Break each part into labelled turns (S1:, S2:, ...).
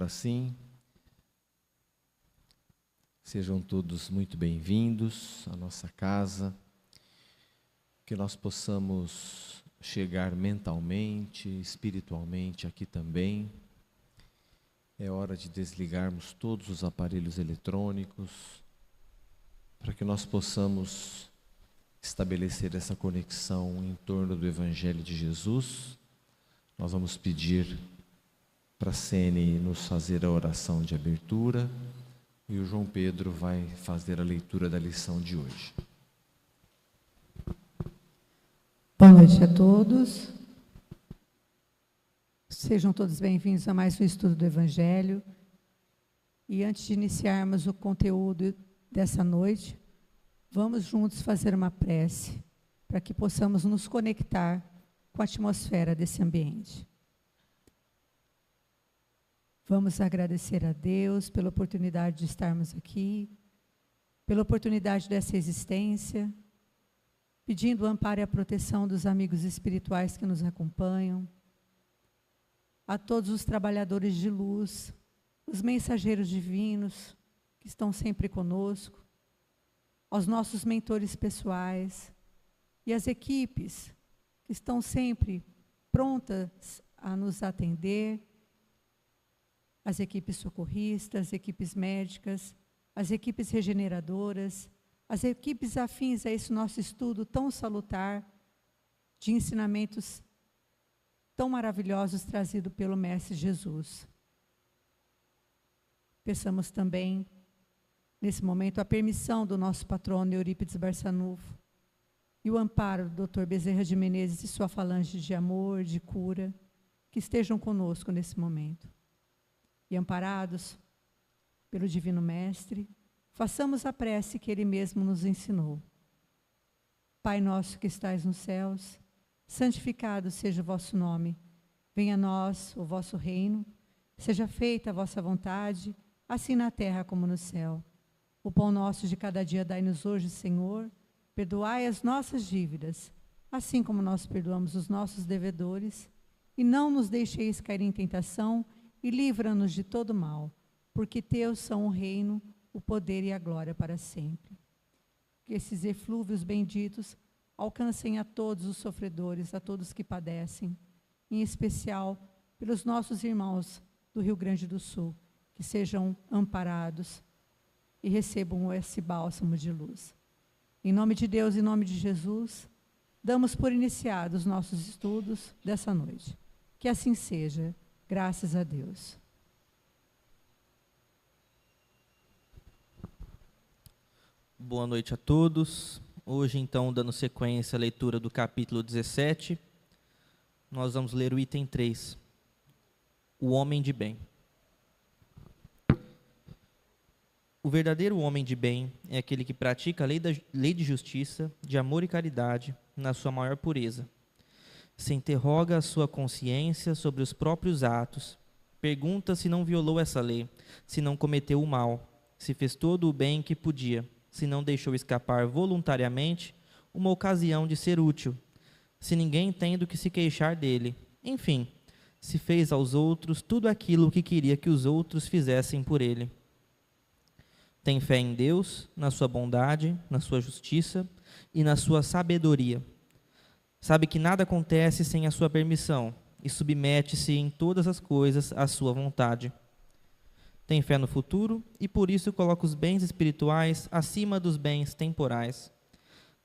S1: assim. Sejam todos muito bem-vindos à nossa casa, que nós possamos chegar mentalmente, espiritualmente aqui também. É hora de desligarmos todos os aparelhos eletrônicos, para que nós possamos estabelecer essa conexão em torno do Evangelho de Jesus. Nós vamos pedir para a Sene nos fazer a oração de abertura e o João Pedro vai fazer a leitura da lição de hoje.
S2: Boa noite a todos. Sejam todos bem-vindos a mais um estudo do Evangelho. E antes de iniciarmos o conteúdo dessa noite, vamos juntos fazer uma prece para que possamos nos conectar com a atmosfera desse ambiente. Vamos agradecer a Deus pela oportunidade de estarmos aqui, pela oportunidade dessa existência, pedindo o amparo e a proteção dos amigos espirituais que nos acompanham, a todos os trabalhadores de luz, os mensageiros divinos que estão sempre conosco, aos nossos mentores pessoais e às equipes que estão sempre prontas a nos atender, as equipes socorristas, as equipes médicas, as equipes regeneradoras, as equipes afins a esse nosso estudo tão salutar, de ensinamentos tão maravilhosos trazidos pelo Mestre Jesus. Peçamos também, nesse momento, a permissão do nosso patrono Eurípides Barçanufo e o amparo do Dr. Bezerra de Menezes e sua falange de amor, de cura, que estejam conosco nesse momento. E amparados pelo Divino Mestre, façamos a prece que Ele mesmo nos ensinou. Pai nosso que estais nos céus, santificado seja o vosso nome. Venha a nós o vosso reino, seja feita a vossa vontade, assim na terra como no céu. O pão nosso de cada dia dai-nos hoje, Senhor. Perdoai as nossas dívidas, assim como nós perdoamos os nossos devedores. E não nos deixeis cair em tentação, e livra-nos de todo mal, porque teus são o reino, o poder e a glória para sempre. Que esses eflúvios benditos alcancem a todos os sofredores, a todos que padecem, em especial pelos nossos irmãos do Rio Grande do Sul, que sejam amparados e recebam esse bálsamo de luz. Em nome de Deus, em nome de Jesus, damos por iniciados os nossos estudos dessa noite. Que assim seja. Graças a Deus.
S3: Boa noite a todos. Hoje, então, dando sequência à leitura do capítulo 17, nós vamos ler o item 3, o homem de bem. O verdadeiro homem de bem é aquele que pratica a lei de justiça, de amor e caridade, na sua maior pureza. Se interroga a sua consciência sobre os próprios atos, pergunta se não violou essa lei, se não cometeu o mal, se fez todo o bem que podia, se não deixou escapar voluntariamente uma ocasião de ser útil, se ninguém tem do que se queixar dele, enfim, se fez aos outros tudo aquilo que queria que os outros fizessem por ele. Tem fé em Deus, na sua bondade, na sua justiça e na sua sabedoria. Sabe que nada acontece sem a sua permissão e submete-se em todas as coisas à sua vontade. Tem fé no futuro e por isso coloca os bens espirituais acima dos bens temporais.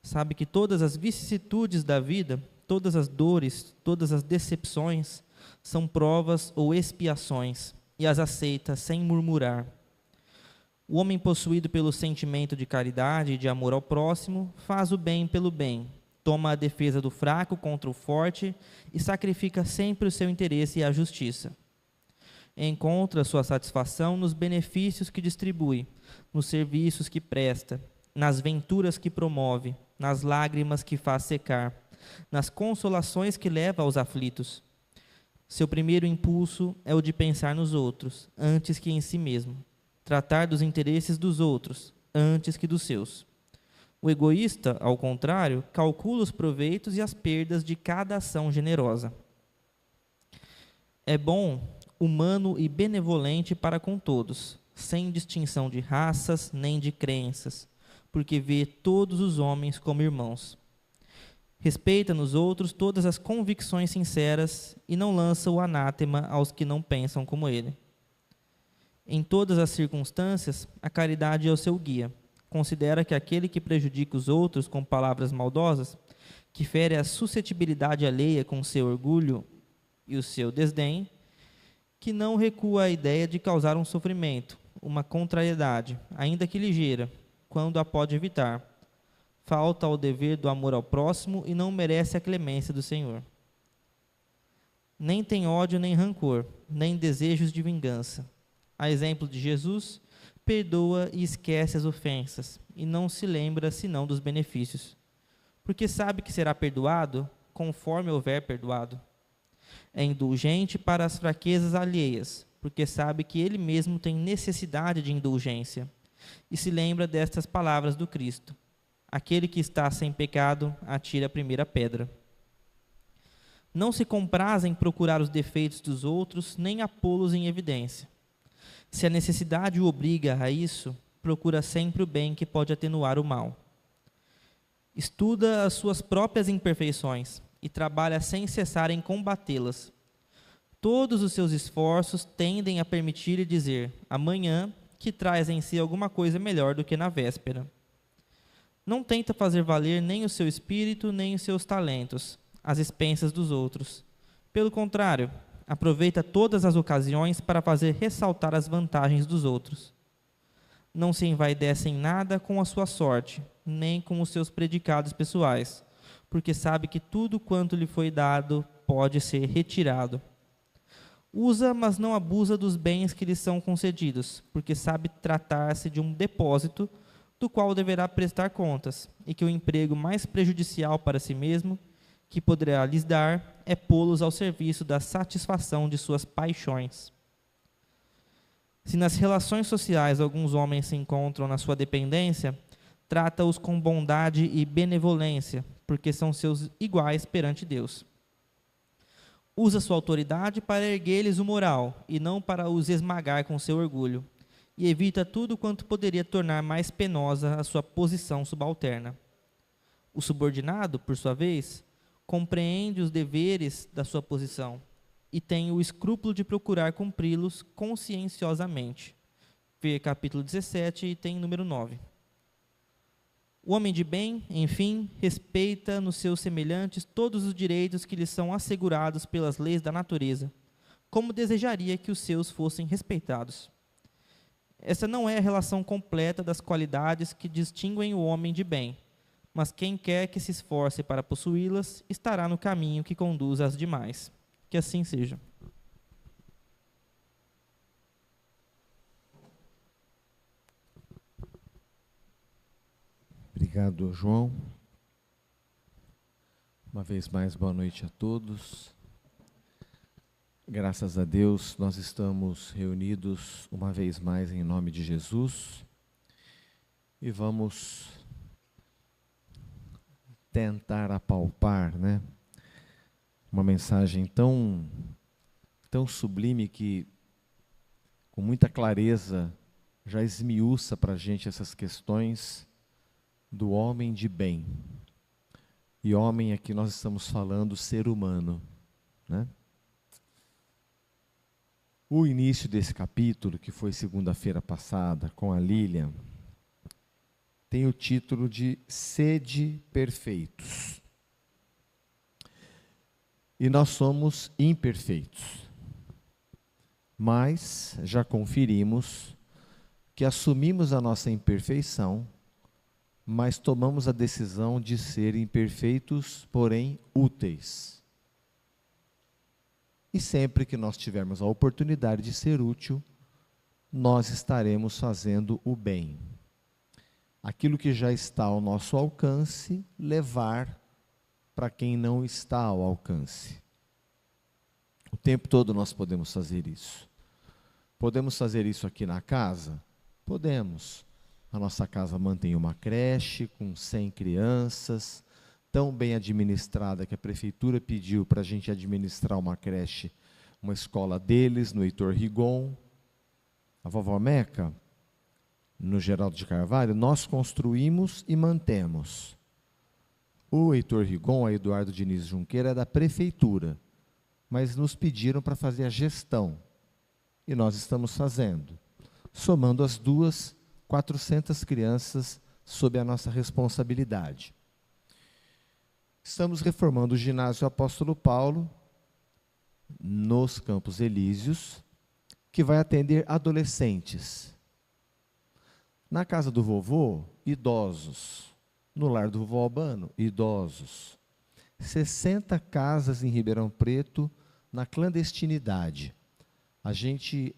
S3: Sabe que todas as vicissitudes da vida, todas as dores, todas as decepções são provas ou expiações e as aceita sem murmurar. O homem possuído pelo sentimento de caridade e de amor ao próximo faz o bem pelo bem. Toma a defesa do fraco contra o forte e sacrifica sempre o seu interesse e a justiça. Encontra sua satisfação nos benefícios que distribui, nos serviços que presta, nas venturas que promove, nas lágrimas que faz secar, nas consolações que leva aos aflitos. Seu primeiro impulso é o de pensar nos outros, antes que em si mesmo, tratar dos interesses dos outros, antes que dos seus. O egoísta, ao contrário, calcula os proveitos e as perdas de cada ação generosa. É bom humano e benevolente para com todos, sem distinção de raças nem de crenças, porque vê todos os homens como irmãos. Respeita nos outros todas as convicções sinceras e não lança o anátema aos que não pensam como ele. Em todas as circunstâncias, a caridade é o seu guia. Considera que aquele que prejudica os outros com palavras maldosas, que fere a suscetibilidade alheia com seu orgulho e o seu desdém, que não recua à ideia de causar um sofrimento, uma contrariedade, ainda que ligeira, quando a pode evitar. Falta ao dever do amor ao próximo e não merece a clemência do Senhor. Nem tem ódio nem rancor, nem desejos de vingança. A exemplo de Jesus, perdoa e esquece as ofensas, e não se lembra senão dos benefícios, porque sabe que será perdoado conforme houver perdoado. É indulgente para as fraquezas alheias, porque sabe que ele mesmo tem necessidade de indulgência, e se lembra destas palavras do Cristo: aquele que está sem pecado, atira a primeira pedra. Não se compraz em procurar os defeitos dos outros, nem a pô-los em evidência. Se a necessidade o obriga a isso, procura sempre o bem que pode atenuar o mal. Estuda as suas próprias imperfeições e trabalha sem cessar em combatê-las. Todos os seus esforços tendem a permitir-lhe dizer, amanhã, que traz em si alguma coisa melhor do que na véspera. Não tenta fazer valer nem o seu espírito, nem os seus talentos, às expensas dos outros. Pelo contrário, aproveita todas as ocasiões para fazer ressaltar as vantagens dos outros. Não se envaidece em nada com a sua sorte, nem com os seus predicados pessoais, porque sabe que tudo quanto lhe foi dado pode ser retirado. Usa, mas não abusa dos bens que lhe são concedidos, porque sabe tratar-se de um depósito do qual deverá prestar contas, e que o emprego mais prejudicial para si mesmo, que poderá lhes dar, é pô-los ao serviço da satisfação de suas paixões. Se nas relações sociais alguns homens se encontram na sua dependência, trata-os com bondade e benevolência, porque são seus iguais perante Deus. Usa sua autoridade para erguer-lhes o moral, e não para os esmagar com seu orgulho, e evita tudo quanto poderia tornar mais penosa a sua posição subalterna. O subordinado, por sua vez, compreende os deveres da sua posição e tem o escrúpulo de procurar cumpri-los conscienciosamente. Vê capítulo 17, item número 9. O homem de bem, enfim, respeita nos seus semelhantes todos os direitos que lhes são assegurados pelas leis da natureza, como desejaria que os seus fossem respeitados. Essa não é a relação completa das qualidades que distinguem o homem de bem, mas quem quer que se esforce para possuí-las estará no caminho que conduz às demais. Que assim seja.
S1: Obrigado, João. Uma vez mais, boa noite a todos. Graças a Deus, nós estamos reunidos uma vez mais em nome de Jesus e vamos tentar apalpar, uma mensagem tão sublime que, com muita clareza, já esmiuça para a gente essas questões do homem de bem. E homem, aqui nós estamos falando ser humano, O início desse capítulo, que foi segunda-feira passada, com a Lilian, tem o título de Sede Perfeitos. E nós somos imperfeitos. Mas já conferimos que assumimos a nossa imperfeição, mas tomamos a decisão de ser imperfeitos, porém úteis. E sempre que nós tivermos a oportunidade de ser útil, nós estaremos fazendo o bem. Aquilo que já está ao nosso alcance, levar para quem não está ao alcance. O tempo todo nós podemos fazer isso. Podemos fazer isso aqui na casa? Podemos. A nossa casa mantém uma creche com 100 crianças, tão bem administrada que a prefeitura pediu para a gente administrar uma creche uma escola deles, no Heitor Rigon. A Vovó Meca, no Geraldo de Carvalho, nós construímos e mantemos. O Heitor Rigon, a Eduardo Diniz Junqueira, é da prefeitura, mas nos pediram para fazer a gestão. E nós estamos fazendo. Somando as duas, 400 crianças sob a nossa responsabilidade. Estamos reformando o ginásio Apóstolo Paulo, nos Campos Elíseos, que vai atender adolescentes. Na casa do vovô, idosos. No lar do vovô Albano, idosos. 60 casas em Ribeirão Preto, na clandestinidade. A gente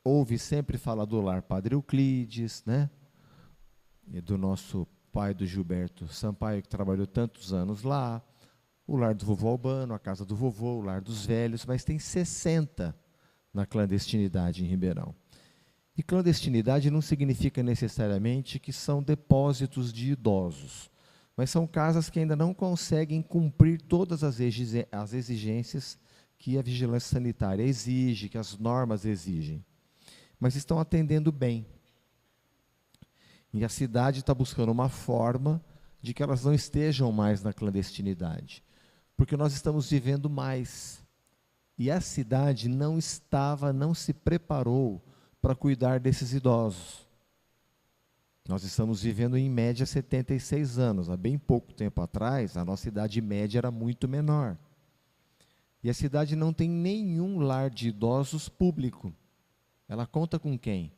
S1: ouve sempre falar do lar Padre Euclides, né? E do nosso pai, do Gilberto Sampaio, que trabalhou tantos anos lá. O lar do vovô Albano, a casa do vovô, o lar dos velhos, mas tem 60 na clandestinidade em Ribeirão. E clandestinidade não significa necessariamente que são depósitos de idosos, mas são casas que ainda não conseguem cumprir todas as exigências que a vigilância sanitária exige, que as normas exigem, mas estão atendendo bem. E a cidade está buscando uma forma de que elas não estejam mais na clandestinidade, porque nós estamos vivendo mais. E a cidade não se preparou para cuidar desses idosos. Nós estamos vivendo em média 76 anos. Há bem pouco tempo atrás, a nossa idade média era muito menor. E a cidade não tem nenhum lar de idosos público. Ela conta com quem?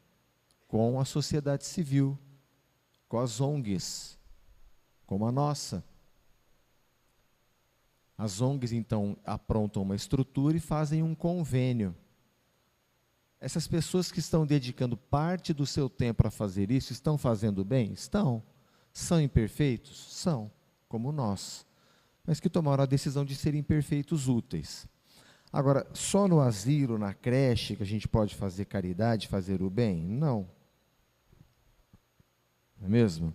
S1: Com a sociedade civil, com as ONGs, como a nossa. As ONGs, então, aprontam uma estrutura e fazem um convênio. Essas pessoas que estão dedicando parte do seu tempo a fazer isso, estão fazendo bem? Estão. São imperfeitos? São, como nós. Mas que tomaram a decisão de serem imperfeitos úteis. Agora, só no asilo, na creche, que a gente pode fazer caridade, fazer o bem? Não. Não é mesmo?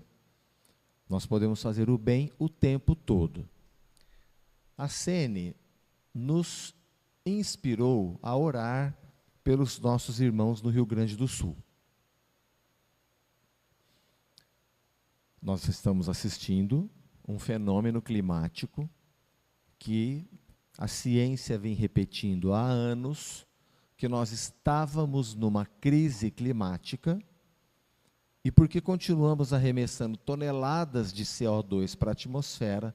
S1: Nós podemos fazer o bem o tempo todo. A Sene nos inspirou a orar pelos nossos irmãos no Rio Grande do Sul. Nós estamos assistindo um fenômeno climático que a ciência vem repetindo há anos, que nós estávamos numa crise climática, e porque continuamos arremessando toneladas de CO2 para a atmosfera,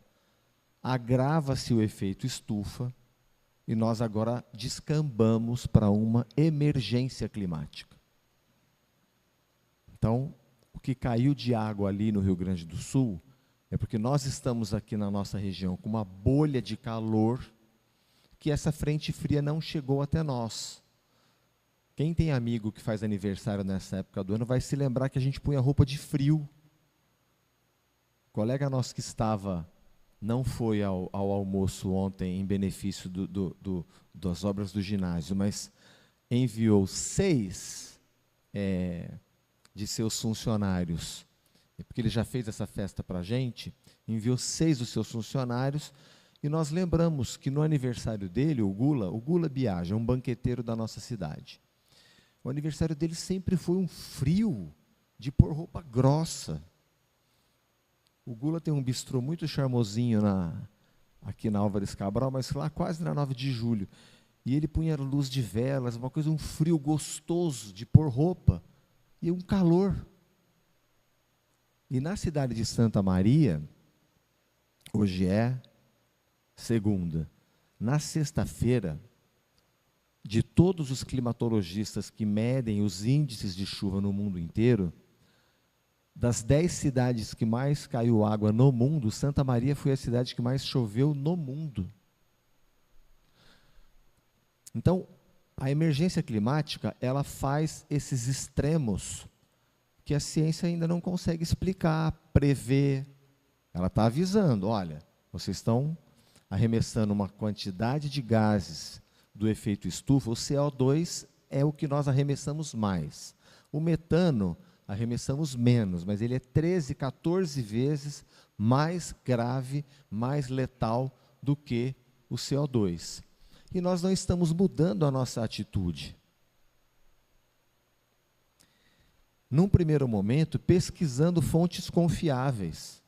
S1: agrava-se o efeito estufa, e nós agora descambamos para uma emergência climática. Então, o que caiu de água ali no Rio Grande do Sul é porque nós estamos aqui na nossa região com uma bolha de calor que essa frente fria não chegou até nós. Quem tem amigo que faz aniversário nessa época do ano vai se lembrar que a gente punha roupa de frio. O colega nosso que não foi ao almoço ontem em benefício das obras do ginásio, mas enviou 6 de seus funcionários, porque ele já fez essa festa para a gente, enviou 6 dos seus funcionários, e nós lembramos que no aniversário dele, o Gula Biagi, é um banqueteiro da nossa cidade. O aniversário dele sempre foi um frio de pôr roupa grossa. O Gula tem um bistrô muito charmosinho aqui na Álvares Cabral, mas lá quase na 9 de julho. E ele punha luz de velas, uma coisa, um frio gostoso de pôr roupa, e um calor. E na cidade de Santa Maria, hoje é segunda, na sexta-feira, de todos os climatologistas que medem os índices de chuva no mundo inteiro, das 10 cidades que mais caiu água no mundo, Santa Maria foi a cidade que mais choveu no mundo. Então, a emergência climática, ela faz esses extremos que a ciência ainda não consegue explicar, prever. Ela está avisando, olha, vocês estão arremessando uma quantidade de gases do efeito estufa. O CO2 é o que nós arremessamos mais. O metano arremessamos menos, mas ele é 13, 14 vezes mais grave, mais letal do que o CO2. e nós não estamos mudando a nossa atitude. Num primeiro momento, pesquisando fontes confiáveis,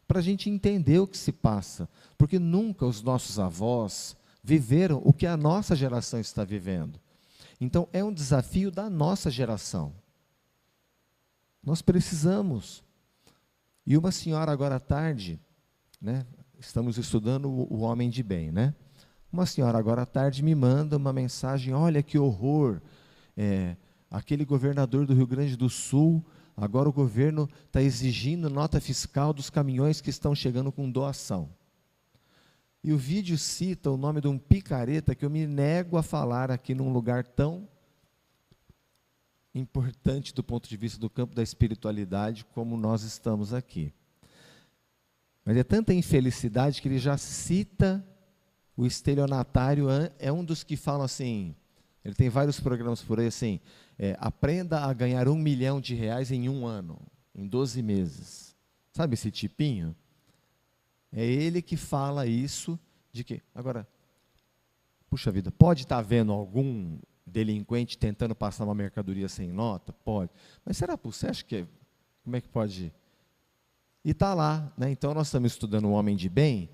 S1: para a gente entender o que se passa, porque nunca os nossos avós viveram o que a nossa geração está vivendo. Então, é um desafio da nossa geração. Nós precisamos. E uma senhora agora à tarde, né, estamos estudando o homem de bem, né? Uma senhora agora à tarde me manda uma mensagem: olha que horror, aquele governador do Rio Grande do Sul, agora o governo está exigindo nota fiscal dos caminhões que estão chegando com doação. E o vídeo cita o nome de um picareta que eu me nego a falar aqui num lugar tão importante do ponto de vista do campo da espiritualidade como nós estamos aqui. Mas é tanta infelicidade que ele já cita o estelionatário, é um dos que falam assim, ele tem vários programas por aí assim, aprenda a ganhar R$1 milhão em 1 ano, em 12 meses. Sabe esse tipinho? É ele que fala isso, de que, agora, puxa vida, pode estar havendo algum delinquente tentando passar uma mercadoria sem nota? Pode. Mas será que você acha que, como é que pode? E está lá, né? Então nós estamos estudando o homem de bem,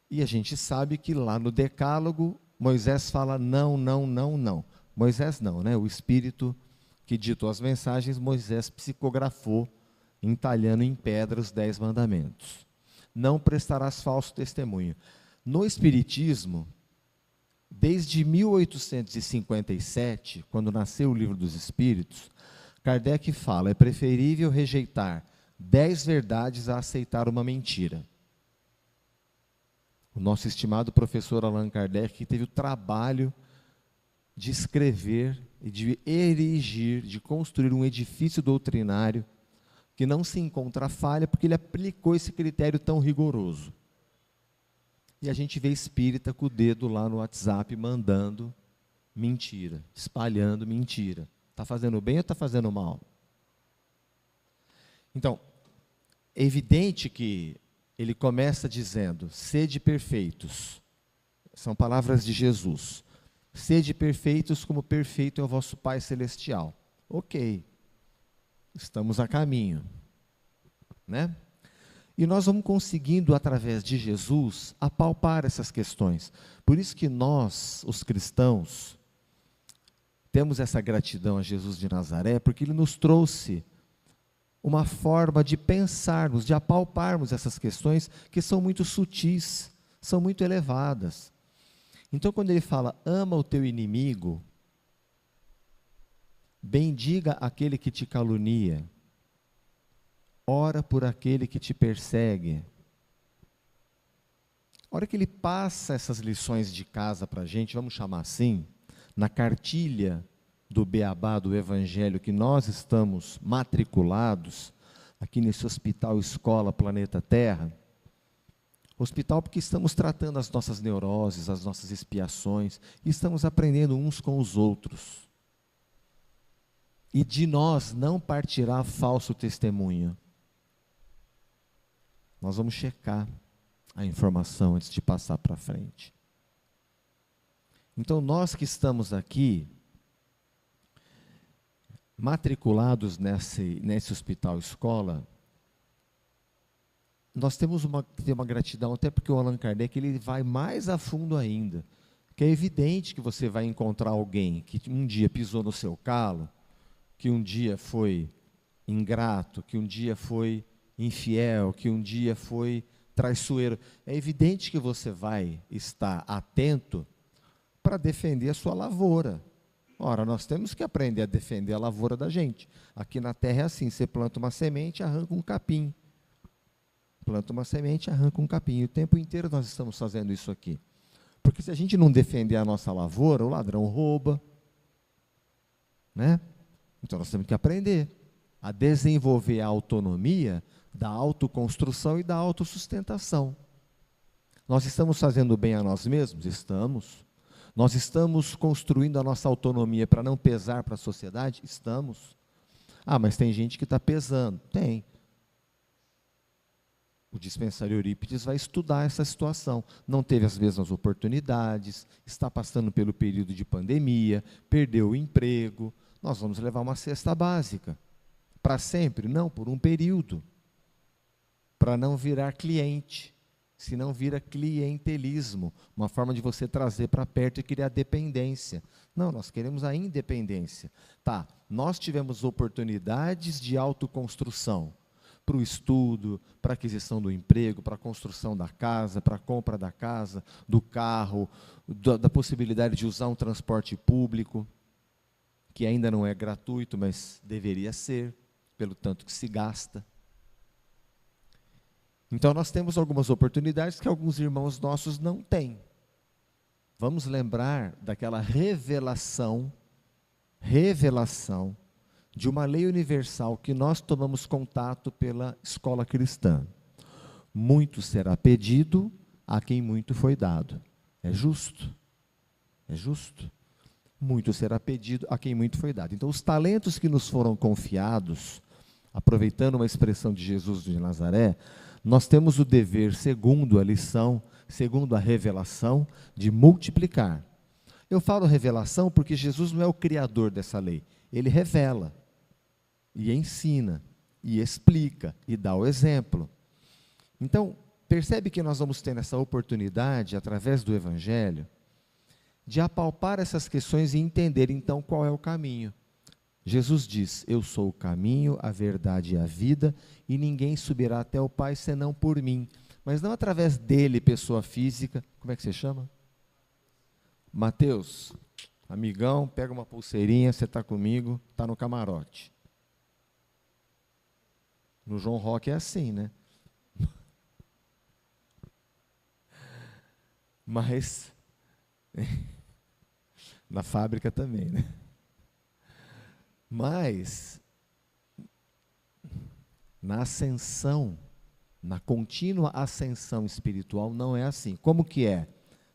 S1: e a gente sabe que lá no Decálogo, Moisés fala não, não, não, não. Moisés não, né? O Espírito que ditou as mensagens, Moisés psicografou, entalhando em pedra os 10 mandamentos. Não prestarás falso testemunho. No Espiritismo, desde 1857, quando nasceu o Livro dos Espíritos, Kardec fala, é preferível rejeitar 10 verdades a aceitar uma mentira. O nosso estimado professor Allan Kardec, que teve o trabalho de escrever e de erigir, de construir um edifício doutrinário que não se encontra falha, porque ele aplicou esse critério tão rigoroso. E a gente vê espírita com o dedo lá no WhatsApp mandando mentira, espalhando mentira. Está fazendo bem ou está fazendo mal? Então, é evidente que ele começa dizendo, sede perfeitos. São palavras de Jesus. Sede perfeitos como perfeito é o vosso Pai Celestial. Ok. Estamos a caminho, né? E nós vamos conseguindo, através de Jesus, apalpar essas questões. Por isso que nós, os cristãos, temos essa gratidão a Jesus de Nazaré, porque ele nos trouxe uma forma de pensarmos, de apalparmos essas questões que são muito sutis, são muito elevadas. Então, quando ele fala, ama o teu inimigo, bendiga aquele que te calunia, ora por aquele que te persegue. A hora que ele passa essas lições de casa para a gente, vamos chamar assim, na cartilha do beabá do Evangelho que nós estamos matriculados, aqui nesse Hospital Escola Planeta Terra, hospital porque estamos tratando as nossas neuroses, as nossas expiações, e estamos aprendendo uns com os outros. E de nós não partirá falso testemunho. Nós vamos checar a informação antes de passar para frente. Então, nós que estamos aqui, matriculados nesse hospital escola, nós temos uma gratidão, até porque o Allan Kardec ele vai mais a fundo ainda, que é evidente que você vai encontrar alguém que um dia pisou no seu calo, que um dia foi ingrato, que um dia foi infiel, que um dia foi traiçoeiro. É evidente que você vai estar atento para defender a sua lavoura. Ora, nós temos que aprender a defender a lavoura da gente. Aqui na terra é assim, você planta uma semente, arranca um capim. Planta uma semente, arranca um capim. E o tempo inteiro nós estamos fazendo isso aqui. Porque se a gente não defender a nossa lavoura, o ladrão rouba. Né? Então nós temos que aprender a desenvolver a autonomia da autoconstrução e da autossustentação. Nós estamos fazendo bem a nós mesmos? Estamos. Nós estamos construindo a nossa autonomia para não pesar para a sociedade? Estamos. Ah, mas tem gente que está pesando. Tem. O dispensário Eurípides vai estudar essa situação. Não teve as mesmas oportunidades, está passando pelo período de pandemia, perdeu o emprego. Nós vamos levar uma cesta básica. Para sempre? Não, por um período. Para não virar cliente, senão vira clientelismo, uma forma de você trazer para perto e criar dependência. Não, nós queremos a independência. Tá, nós tivemos oportunidades de autoconstrução, para o estudo, para a aquisição do emprego, para a construção da casa, para a compra da casa, do carro, da possibilidade de usar um transporte público, que ainda não é gratuito, mas deveria ser, pelo tanto que se gasta. Então, nós temos algumas oportunidades que alguns irmãos nossos não têm. Vamos lembrar daquela revelação de uma lei universal que nós tomamos contato pela escola cristã. Muito será pedido a quem muito foi dado. É justo. É justo. Muito será pedido a quem muito foi dado. Então, os talentos que nos foram confiados, aproveitando uma expressão de Jesus de Nazaré, nós temos o dever, segundo a lição, segundo a revelação, de multiplicar. Eu falo revelação porque Jesus não é o criador dessa lei. Ele revela, e ensina, e explica, e dá o exemplo. Então, percebe que nós vamos ter essa oportunidade, através do Evangelho, de apalpar essas questões e entender, então, qual é o caminho. Jesus diz, eu sou o caminho, a verdade e a vida, e ninguém subirá até o Pai senão por mim. Mas não através dele, pessoa física. Como é que você chama? Mateus, amigão, pega uma pulseirinha, você está comigo, está no camarote. No João Rock é assim, né? Mas, na fábrica também, né? Mas, na ascensão, na contínua ascensão espiritual, não é assim. Como que é?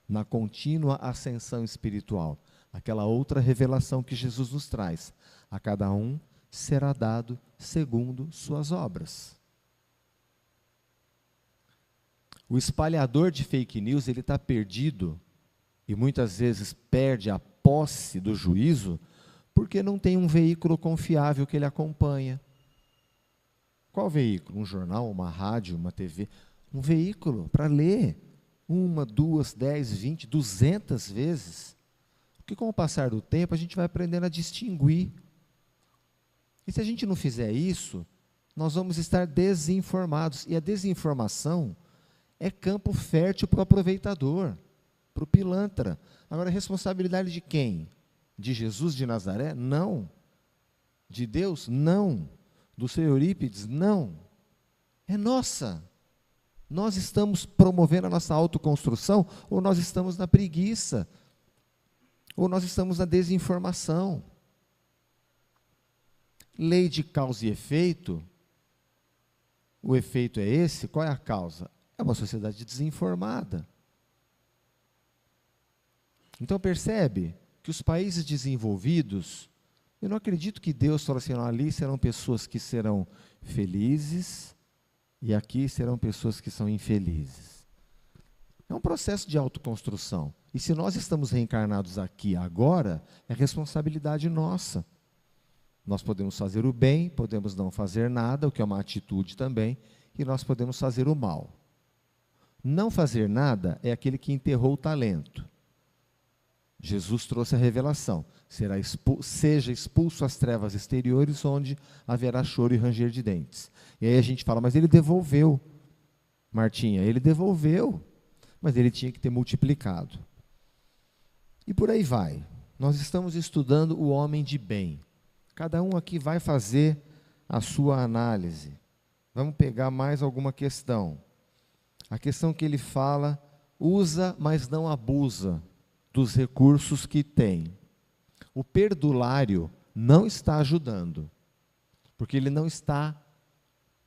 S1: Na contínua ascensão espiritual. Aquela outra revelação que Jesus nos traz. A cada um será dado segundo suas obras. O espalhador de fake news, ele está perdido, e muitas vezes perde a posse do juízo, porque não tem um veículo confiável que ele acompanha. Qual veículo? Um jornal, uma rádio, uma TV? Um veículo para ler 1, 2, 10, 20, 200 vezes. Porque com o passar do tempo, a gente vai aprendendo a distinguir. E se a gente não fizer isso, nós vamos estar desinformados. E a desinformação é campo fértil para o aproveitador, para o pilantra. Agora, a responsabilidade de quem? De Jesus de Nazaré? Não. De Deus? Não. Do seu Eurípides? Não. É nossa. Nós estamos promovendo a nossa autoconstrução, ou nós estamos na preguiça, ou nós estamos na desinformação. Lei de causa e efeito, o efeito é esse, qual é a causa? É uma sociedade desinformada. Então percebe que os países desenvolvidos, eu não acredito que Deus falou assim, ali serão pessoas que serão felizes e aqui serão pessoas que são infelizes. É um processo de autoconstrução. E se nós estamos reencarnados aqui agora, é responsabilidade nossa. Nós podemos fazer o bem, podemos não fazer nada, o que é uma atitude também, e nós podemos fazer o mal. Não fazer nada é aquele que enterrou o talento. Jesus trouxe a revelação. Seja expulso às trevas exteriores, onde haverá choro e ranger de dentes. E aí a gente fala, mas ele devolveu. Martinha, ele devolveu, mas ele tinha que ter multiplicado. E por aí vai. Nós estamos estudando o homem de bem. Cada um aqui vai fazer a sua análise. Vamos pegar mais alguma questão. A questão que ele fala, usa, mas não abusa dos recursos que tem. O perdulário não está ajudando, porque ele não está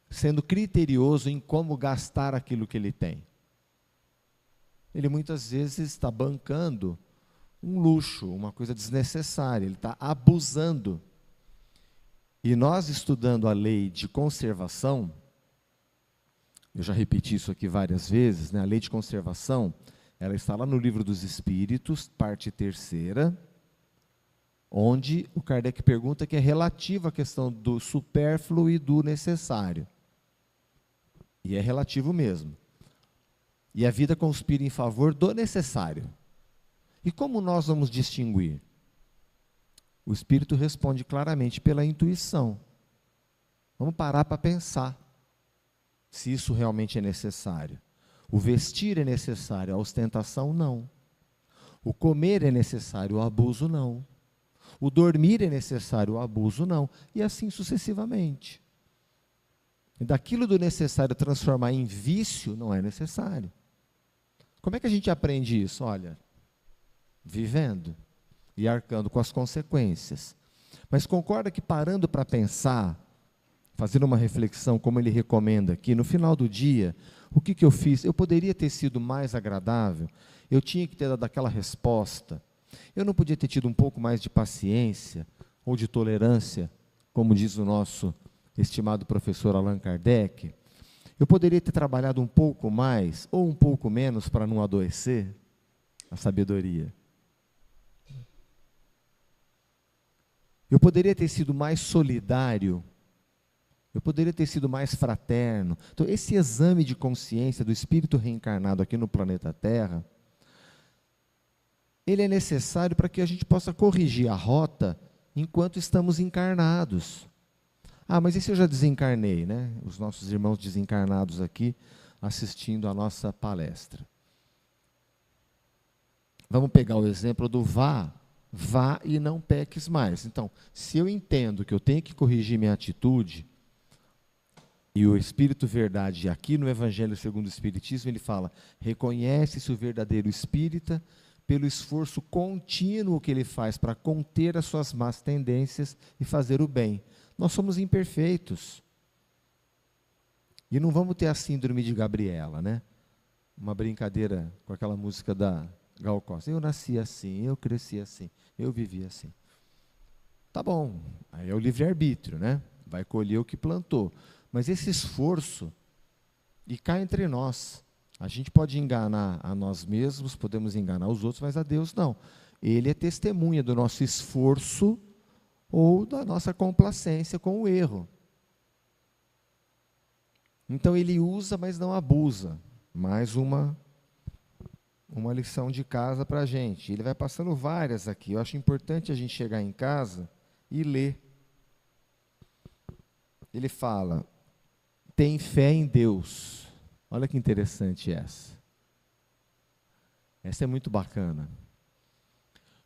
S1: sendo criterioso em como gastar aquilo que ele tem. Ele muitas vezes está bancando um luxo, uma coisa desnecessária, ele está abusando. E nós, estudando a lei de conservação, Eu já repeti isso aqui várias vezes, né? A lei de conservação, ela está lá no Livro dos Espíritos, parte 3ª, onde o Kardec pergunta que é relativo à questão do supérfluo e do necessário. E é relativo mesmo. E a vida conspira em favor do necessário. E como nós vamos distinguir? O Espírito responde claramente pela intuição. Vamos parar para pensar se isso realmente é necessário. O vestir é necessário, a ostentação não. O comer é necessário, o abuso não. O dormir é necessário, o abuso não. E assim sucessivamente. E daquilo do necessário transformar em vício não é necessário. Como é que a gente aprende isso? Olha, vivendo e arcando com as consequências. Mas concorda que parando para pensar, fazendo uma reflexão, como ele recomenda aqui, no final do dia, o que eu fiz? Eu poderia ter sido mais agradável, eu tinha que ter dado aquela resposta, eu não podia ter tido um pouco mais de paciência ou de tolerância, como diz o nosso estimado professor Allan Kardec, eu poderia ter trabalhado um pouco mais ou um pouco menos para não adoecer a sabedoria. Eu poderia ter sido mais solidário, eu poderia ter sido mais fraterno. Então, esse exame de consciência do espírito reencarnado aqui no planeta Terra, ele é necessário para que a gente possa corrigir a rota enquanto estamos encarnados. Ah, mas e se eu já desencarnei, né? Os nossos irmãos desencarnados aqui assistindo a nossa palestra. Vamos pegar o exemplo do vá e não peques mais. Então, se eu entendo que eu tenho que corrigir minha atitude, e o Espírito Verdade, aqui no Evangelho segundo o Espiritismo, ele fala, reconhece-se o verdadeiro espírita pelo esforço contínuo que ele faz para conter as suas más tendências e fazer o bem. Nós somos imperfeitos. E não vamos ter a síndrome de Gabriela, né? Uma brincadeira com aquela música da Gal Costa. Eu nasci assim, eu cresci assim, eu vivi assim. Tá bom, aí é o livre-arbítrio, né? Vai colher o que plantou. Mas esse esforço, e cá entre nós, a gente pode enganar a nós mesmos, podemos enganar os outros, mas a Deus não. Ele é testemunha do nosso esforço ou da nossa complacência com o erro. Então ele usa, mas não abusa. Mais uma lição de casa para a gente. Ele vai passando várias aqui. Eu acho importante a gente chegar em casa e ler. Ele fala, tem fé em Deus. Olha que interessante essa. Essa é muito bacana.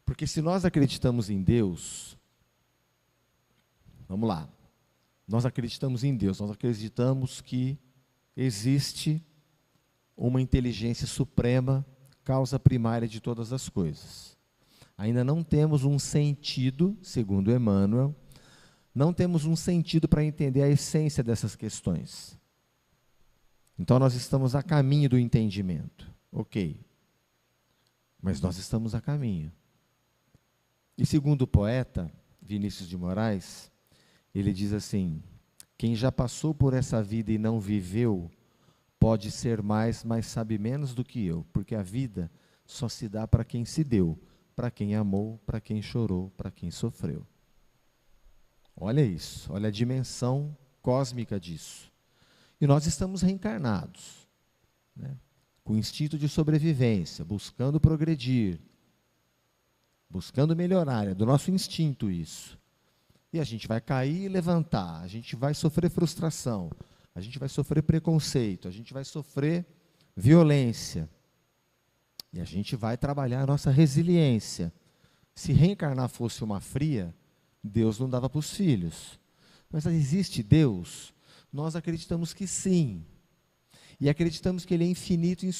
S1: Porque se nós acreditamos em Deus, vamos lá, nós acreditamos em Deus, nós acreditamos que existe uma inteligência suprema, causa primária de todas as coisas. Ainda não temos um sentido, segundo Emmanuel, não temos um sentido para entender a essência dessas questões. Então nós estamos a caminho do entendimento. Ok. Mas nós estamos a caminho. E segundo o poeta, Vinícius de Moraes, ele diz assim, quem já passou por essa vida e não viveu, pode ser mais, mas sabe menos do que eu, porque a vida só se dá para quem se deu, para quem amou, para quem chorou, para quem sofreu. Olha isso, olha a dimensão cósmica disso. E nós estamos reencarnados, né, com o instinto de sobrevivência, buscando progredir, buscando melhorar, é do nosso instinto isso. E a gente vai cair e levantar, a gente vai sofrer frustração, a gente vai sofrer preconceito, a gente vai sofrer violência. E a gente vai trabalhar a nossa resiliência. Se reencarnar fosse uma fria, Deus não dava para os filhos. Mas existe Deus? Nós acreditamos que sim. E acreditamos que Ele é infinito em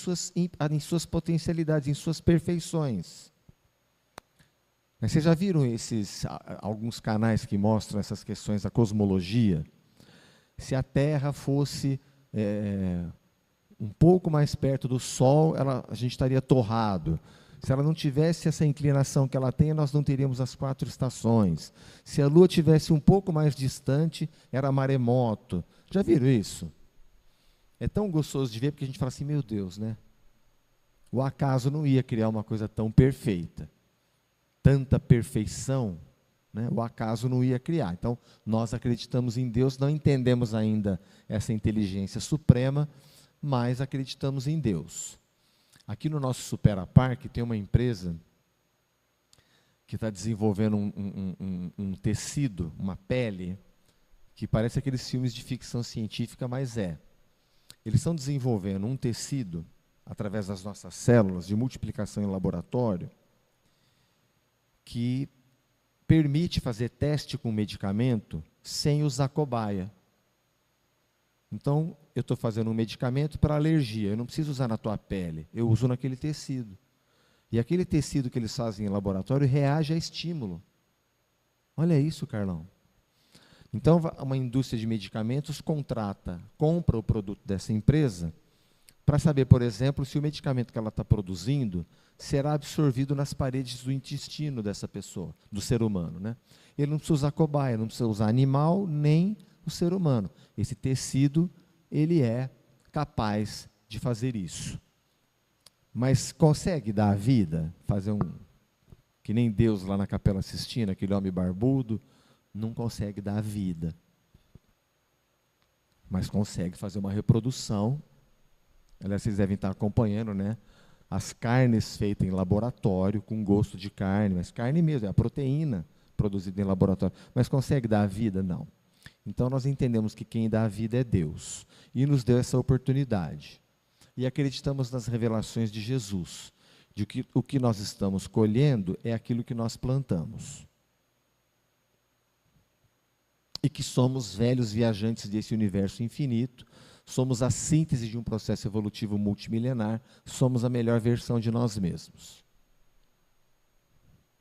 S1: suas potencialidades, em suas perfeições. Mas vocês já viram alguns canais que mostram essas questões da cosmologia? Se a Terra fosse um pouco mais perto do Sol, a gente estaria torrado. Se ela não tivesse essa inclinação que ela tem, nós não teríamos as 4 estações. Se a Lua tivesse um pouco mais distante, era maremoto. Já viram isso? É tão gostoso de ver, porque a gente fala assim, meu Deus, né? O acaso não ia criar uma coisa tão perfeita. Tanta perfeição, né? O acaso não ia criar. Então, nós acreditamos em Deus, não entendemos ainda essa inteligência suprema, mas acreditamos em Deus. Aqui no nosso Supera Park tem uma empresa que está desenvolvendo um tecido, uma pele, que parece aqueles filmes de ficção científica, mas é. Eles estão desenvolvendo um tecido, através das nossas células de multiplicação em laboratório, que permite fazer teste com medicamento sem usar cobaia. Então, eu estou fazendo um medicamento para alergia, eu não preciso usar na tua pele, eu uso naquele tecido. E aquele tecido que eles fazem em laboratório reage a estímulo. Olha isso, Carlão. Então, uma indústria de medicamentos compra o produto dessa empresa para saber, por exemplo, se o medicamento que ela está produzindo será absorvido nas paredes do intestino dessa pessoa, do ser humano, né? Ele não precisa usar cobaia, não precisa usar animal, nem o ser humano. Esse tecido, ele é capaz de fazer isso. Mas consegue dar a vida, fazer que nem Deus lá na Capela Sistina, aquele homem barbudo, não consegue dar a vida. Mas consegue fazer uma reprodução. Aliás, vocês devem estar acompanhando, né? As carnes feitas em laboratório, com gosto de carne, mas carne mesmo, é a proteína produzida em laboratório. Mas consegue dar a vida? Não. Então, nós entendemos que quem dá a vida é Deus. E nos deu essa oportunidade. E acreditamos nas revelações de Jesus, de que o que nós estamos colhendo é aquilo que nós plantamos. E que somos velhos viajantes desse universo infinito, somos a síntese de um processo evolutivo multimilenar, somos a melhor versão de nós mesmos.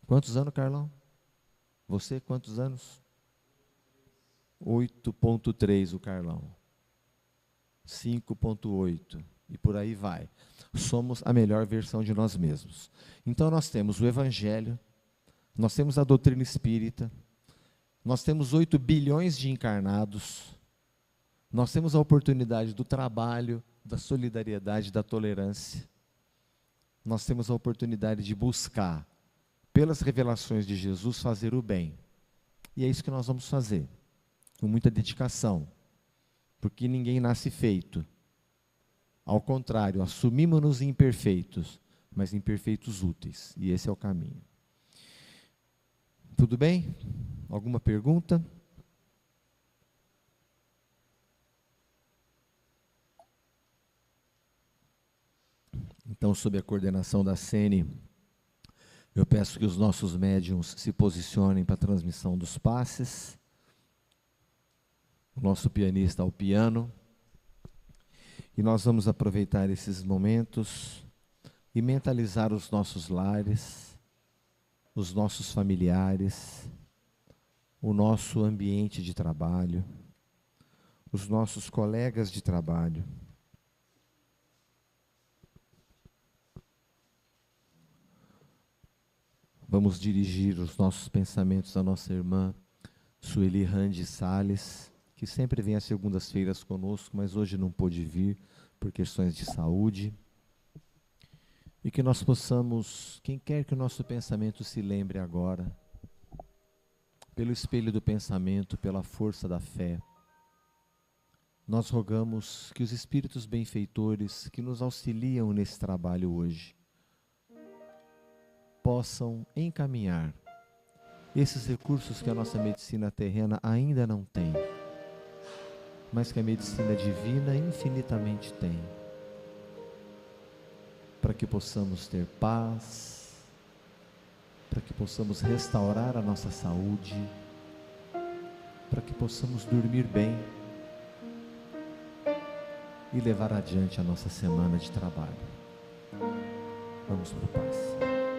S1: Quantos anos, Carlão? Você, quantos anos? 8.3 o Carlão. 5.8. E por aí vai. Somos a melhor versão de nós mesmos. Então nós temos o Evangelho, nós temos a doutrina espírita, nós temos 8 bilhões de encarnados, nós temos a oportunidade do trabalho, da solidariedade, da tolerância. Nós temos a oportunidade de buscar, pelas revelações de Jesus, fazer o bem. E é isso que nós vamos fazer, com muita dedicação, porque ninguém nasce feito. Ao contrário, assumimos-nos imperfeitos, mas imperfeitos úteis. E esse é o caminho. Tudo bem? Alguma pergunta? Então, sob a coordenação da Sene, eu peço que os nossos médiuns se posicionem para a transmissão dos passes. O nosso pianista ao piano. E nós vamos aproveitar esses momentos e mentalizar os nossos lares, os nossos familiares, o nosso ambiente de trabalho, os nossos colegas de trabalho. Vamos dirigir os nossos pensamentos à nossa irmã Sueli Randi Salles, que sempre vem às segundas-feiras conosco, mas hoje não pôde vir por questões de saúde. E que nós possamos, quem quer que o nosso pensamento se lembre agora, pelo espelho do pensamento, pela força da fé, nós rogamos que os espíritos benfeitores que nos auxiliam nesse trabalho hoje, possam encaminhar esses recursos que a nossa medicina terrena ainda não tem, mas que a medicina divina infinitamente tem, para que possamos ter paz, para que possamos restaurar a nossa saúde, para que possamos dormir bem e levar adiante a nossa semana de trabalho. Vamos para o passe.